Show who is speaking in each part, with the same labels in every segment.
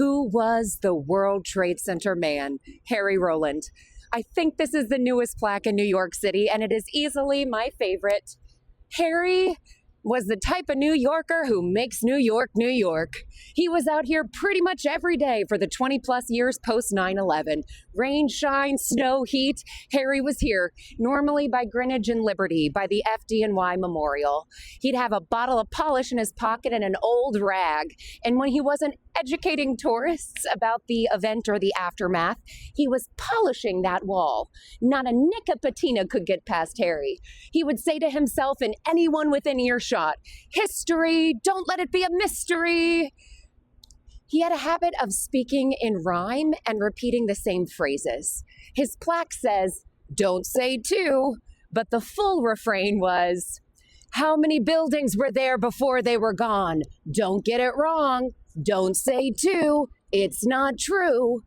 Speaker 1: Who was the World Trade Center man? Harry Roland. I think this is the newest plaque in New York City, and it is easily my favorite. Harry was the type of New Yorker who makes New York, New York. He was out here pretty much every day for the 20 plus years post 9/11. Rain, shine, snow, heat, Harry was here, normally by Greenwich and Liberty, by the FDNY Memorial. He'd have a bottle of polish in his pocket and an old rag. And when he wasn't educating tourists about the event or the aftermath, he was polishing that wall. Not a nick of patina could get past Harry. He would say to himself and anyone within earshot, "History, don't let it be a mystery." He had a habit of speaking in rhyme and repeating the same phrases. His plaque says, "Don't say two," but the full refrain was, "How many buildings were there before they were gone? Don't get it wrong. Don't say two. It's not true."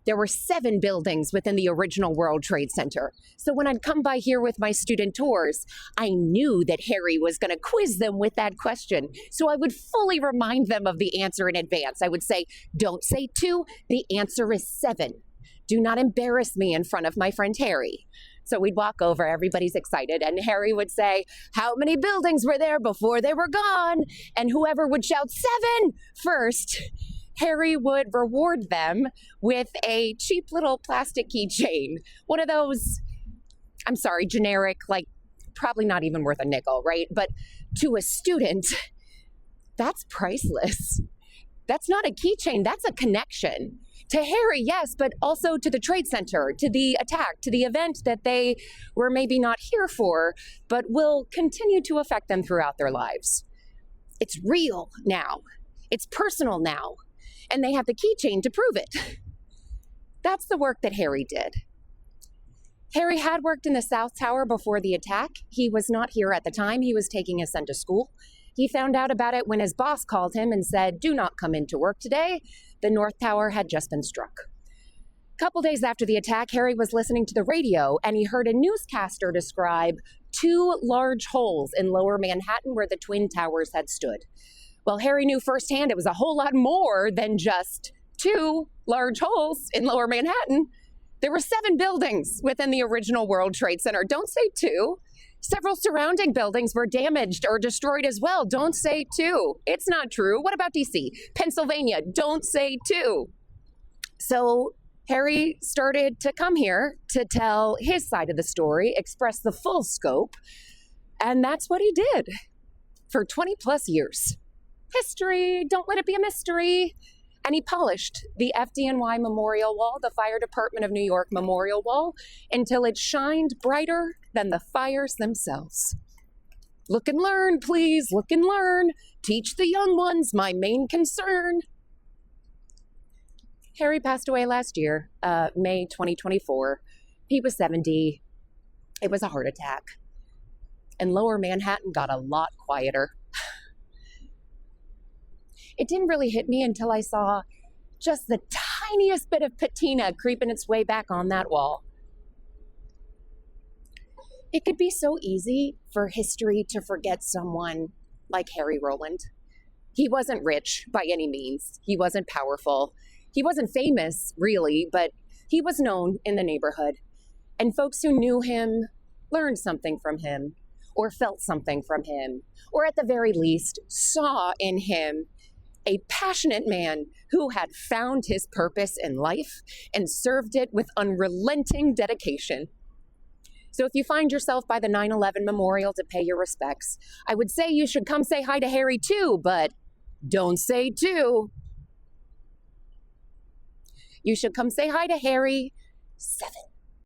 Speaker 1: There were 7 buildings within the original World Trade Center. So when I'd come by here with my student tours, I knew that Harry was going to quiz them with that question. So I would fully remind them of the answer in advance. I would say, "Don't say 2, the answer is 7. Do not embarrass me in front of my friend Harry." So we'd walk over, everybody's excited, and Harry would say, "How many buildings were there before they were gone?" And whoever would shout 7 first, Harry would reward them with a cheap little plastic keychain. One of those, I'm sorry, generic, like probably not even worth a nickel, right? But to a student, that's priceless. That's not a keychain, that's a connection. To Harry, yes, but also to the Trade Center, to the attack, to the event that they were maybe not here for, but will continue to affect them throughout their lives. It's real now. It's personal now. And they have the keychain to prove it. That's the work that Harry did. Harry had worked in the South Tower before the attack. He was not here at the time. He was taking his son to school. He found out about it when his boss called him and said, "Do not come into work today." The North Tower had just been struck. A couple days after the attack, Harry was listening to the radio and he heard a newscaster describe 2 large holes in Lower Manhattan where the Twin Towers had stood. Well, Harry knew firsthand it was a whole lot more than just 2 large holes in Lower Manhattan. There were 7 buildings within the original World Trade Center. Don't say 2. Several surrounding buildings were damaged or destroyed as well. Don't say 2. It's not true. What about DC? Pennsylvania? Don't say 2. So Harry started to come here to tell his side of the story, express the full scope, and that's what he did for 20 plus years. History, don't let it be a mystery. And he polished the FDNY Memorial Wall, the Fire Department of New York Memorial Wall, until it shined brighter than the fires themselves. Look and learn, please, look and learn. Teach the young ones, my main concern. Harry passed away last year, May 2024. He was 70. It was a heart attack. And Lower Manhattan got a lot quieter. It didn't really hit me until I saw just the tiniest bit of patina creeping its way back on that wall. It could be so easy for history to forget someone like Harry Roland. He wasn't rich by any means. He wasn't powerful. He wasn't famous, really, but he was known in the neighborhood. And folks who knew him learned something from him, or felt something from him, or at the very least saw in him a passionate man who had found his purpose in life and served it with unrelenting dedication. So if you find yourself by the 9/11 memorial to pay your respects, I would say you should come say hi to Harry too, but don't say 2. You should come say hi to Harry 7.